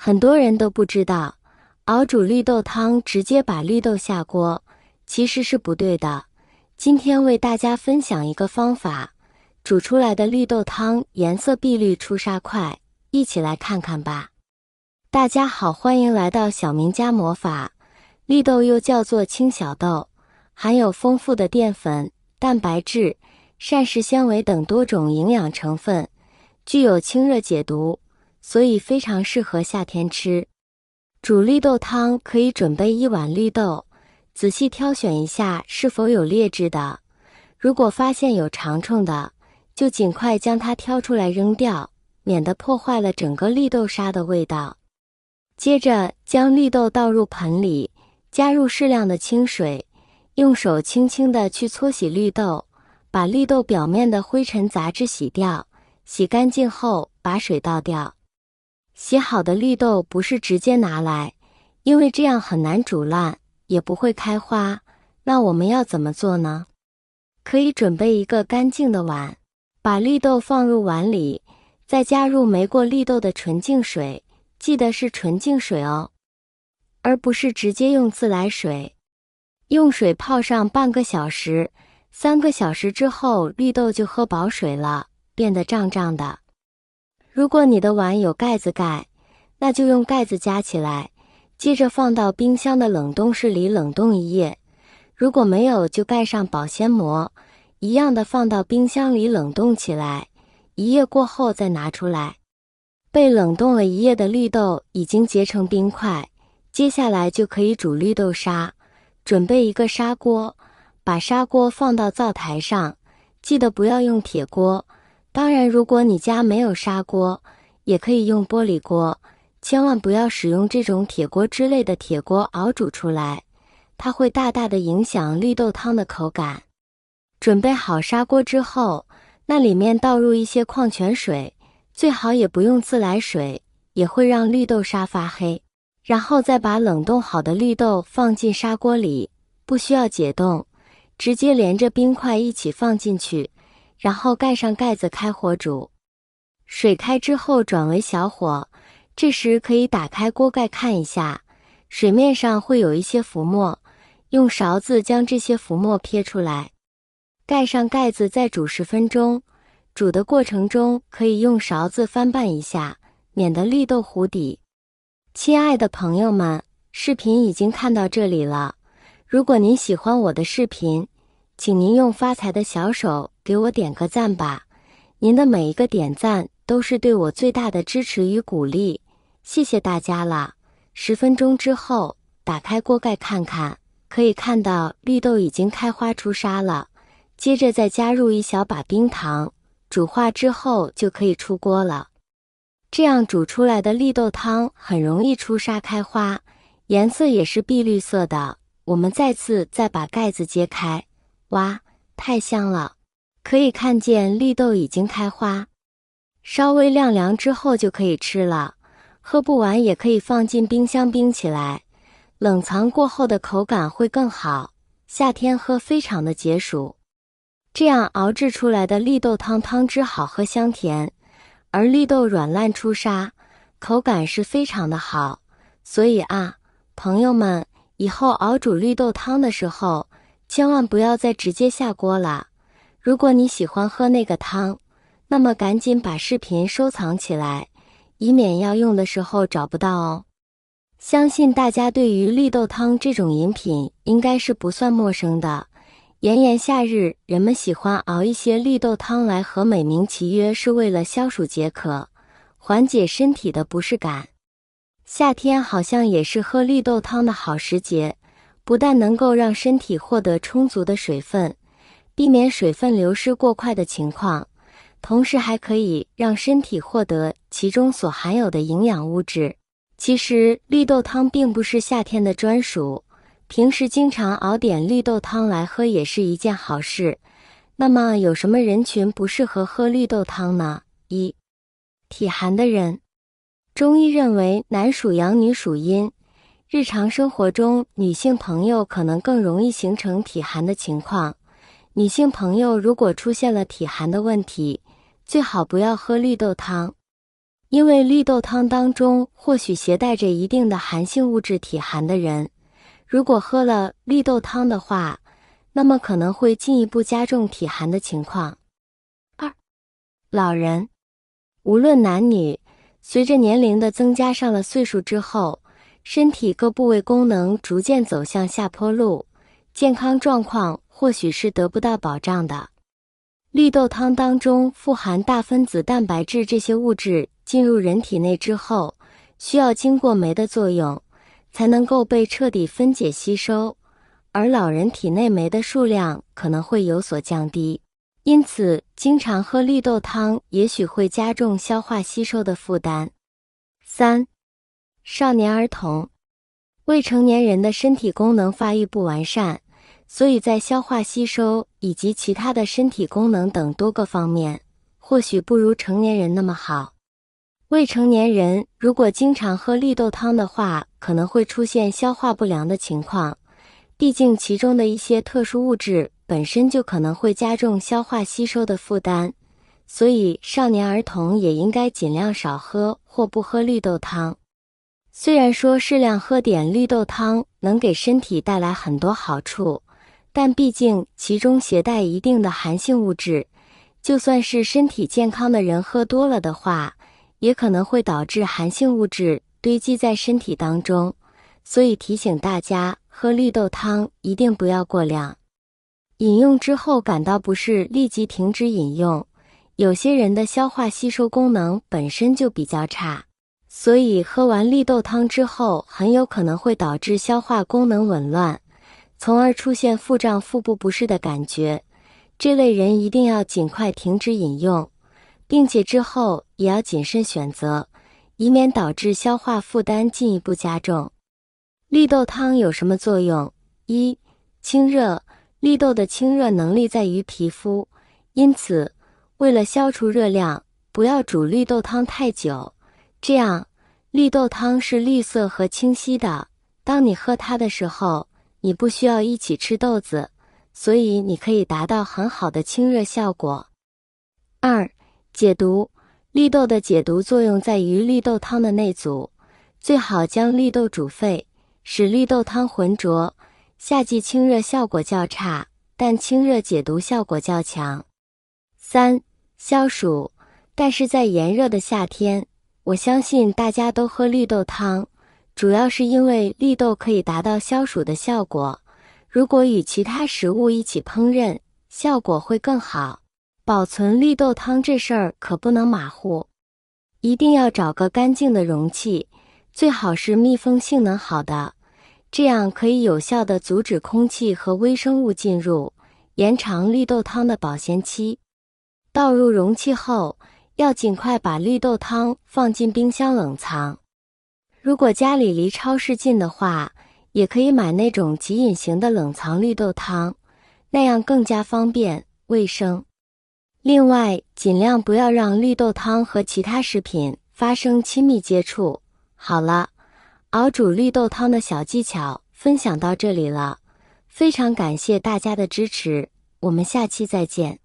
很多人都不知道，熬煮绿豆汤直接把绿豆下锅，其实是不对的。今天为大家分享一个方法，煮出来的绿豆汤颜色碧绿出沙快，一起来看看吧。大家好，欢迎来到小明家魔法。绿豆又叫做青小豆，含有丰富的淀粉、蛋白质、膳食纤维等多种营养成分，具有清热解毒，所以非常适合夏天吃。煮绿豆汤可以准备1碗绿豆，仔细挑选一下是否有劣质的，如果发现有长虫的，就尽快将它挑出来扔掉，免得破坏了整个绿豆沙的味道。接着将绿豆倒入盆里，加入适量的清水，用手轻轻地去搓洗绿豆，把绿豆表面的灰尘杂质洗掉，洗干净后把水倒掉。洗好的绿豆不是直接拿来，因为这样很难煮烂，也不会开花。那我们要怎么做呢？可以准备一个干净的碗，把绿豆放入碗里，再加入没过滤豆的纯净水，记得是纯净水哦，而不是直接用自来水。用水泡上半个小时，3个小时之后绿豆就喝饱水了，变得胀胀的。如果你的碗有盖子盖，那就用盖子夹起来，接着放到冰箱的冷冻室里冷冻1夜。如果没有，就盖上保鲜膜，一样的放到冰箱里冷冻起来，1夜过后再拿出来。被冷冻了1夜的绿豆已经结成冰块，接下来就可以煮绿豆沙。准备一个砂锅，把砂锅放到灶台上，记得不要用铁锅。当然，如果你家没有砂锅，也可以用玻璃锅，千万不要使用这种铁锅之类的铁锅熬煮出来，它会大大的影响绿豆汤的口感。准备好砂锅之后，那里面倒入一些矿泉水，最好也不用自来水，也会让绿豆沙发黑。然后再把冷冻好的绿豆放进砂锅里，不需要解冻，直接连着冰块一起放进去，然后盖上盖子开火煮。水开之后转为小火，这时可以打开锅盖看一下，水面上会有一些浮沫，用勺子将这些浮沫撇出来。盖上盖子再煮10分钟，煮的过程中可以用勺子翻拌一下，免得绿豆糊底。亲爱的朋友们，视频已经看到这里了，如果您喜欢我的视频，请您用发财的小手给我点个赞吧，您的每一个点赞都是对我最大的支持与鼓励，谢谢大家了。10分钟之后，打开锅盖看看，可以看到绿豆已经开花出沙了，接着再加入1小把冰糖，煮化之后就可以出锅了。这样煮出来的绿豆汤很容易出沙开花，颜色也是碧绿色的。我们再把盖子揭开，哇，太香了！可以看见绿豆已经开花，稍微晾凉之后就可以吃了。喝不完也可以放进冰箱冰起来，冷藏过后的口感会更好，夏天喝非常的解暑。这样熬制出来的绿豆汤汤汁好喝香甜，而绿豆软烂出沙，口感是非常的好。所以朋友们，以后熬煮绿豆汤的时候，千万不要再直接下锅了。如果你喜欢喝那个汤，那么赶紧把视频收藏起来，以免要用的时候找不到哦。相信大家对于绿豆汤这种饮品应该是不算陌生的。炎炎夏日，人们喜欢熬一些绿豆汤来喝，美名其曰是为了消暑解渴，缓解身体的不适感。夏天好像也是喝绿豆汤的好时节，不但能够让身体获得充足的水分，避免水分流失过快的情况，同时还可以让身体获得其中所含有的营养物质。其实绿豆汤并不是夏天的专属，平时经常熬点绿豆汤来喝也是一件好事。那么有什么人群不适合喝绿豆汤呢？1. 体寒的人。中医认为男属阳，女属阴，日常生活中女性朋友可能更容易形成体寒的情况。女性朋友如果出现了体寒的问题，最好不要喝绿豆汤。因为绿豆汤当中或许携带着一定的寒性物质体寒的人，如果喝了绿豆汤的话，那么可能会进一步加重体寒的情况。2. 老人，无论男女，随着年龄的增加，上了岁数之后，身体各部位功能逐渐走向下坡路，健康状况或许是得不到保障的。绿豆汤当中富含大分子蛋白质，这些物质进入人体内之后，需要经过酶的作用，才能够被彻底分解吸收，而老人体内酶的数量可能会有所降低，因此经常喝绿豆汤也许会加重消化吸收的负担。3. 少年儿童，未成年人的身体功能发育不完善，所以在消化吸收以及其他的身体功能等多个方面，或许不如成年人那么好。未成年人如果经常喝绿豆汤的话，可能会出现消化不良的情况，毕竟其中的一些特殊物质本身就可能会加重消化吸收的负担，所以少年儿童也应该尽量少喝或不喝绿豆汤。虽然说适量喝点绿豆汤能给身体带来很多好处，但毕竟其中携带一定的寒性物质，就算是身体健康的人喝多了的话，也可能会导致寒性物质堆积在身体当中，所以提醒大家，喝绿豆汤一定不要过量。饮用之后感到不适，立即停止饮用。有些人的消化吸收功能本身就比较差，所以喝完绿豆汤之后，很有可能会导致消化功能紊乱，从而出现腹胀、腹部不适的感觉。这类人一定要尽快停止饮用，并且之后也要谨慎选择，以免导致消化负担进一步加重。绿豆汤有什么作用？1. 清热。绿豆的清热能力在于皮肤，因此为了消除热量，不要煮绿豆汤太久，这样绿豆汤是绿色和清晰的，当你喝它的时候，你不需要一起吃豆子，所以你可以达到很好的清热效果。2. 解毒。绿豆的解毒作用在于绿豆汤的内阻，最好将绿豆煮沸，使绿豆汤浑浊。夏季清热效果较差，但清热解毒效果较强。3. 消暑。但是在炎热的夏天，我相信大家都喝绿豆汤，主要是因为绿豆可以达到消暑的效果，如果与其他食物一起烹饪，效果会更好。保存绿豆汤这事儿可不能马虎，一定要找个干净的容器，最好是密封性能好的，这样可以有效地阻止空气和微生物进入，延长绿豆汤的保鲜期。倒入容器后，要尽快把绿豆汤放进冰箱冷藏。如果家里离超市近的话，也可以买那种即饮型的冷藏绿豆汤，那样更加方便、卫生。另外，尽量不要让绿豆汤和其他食品发生亲密接触。好了，熬煮绿豆汤的小技巧分享到这里了，非常感谢大家的支持，我们下期再见。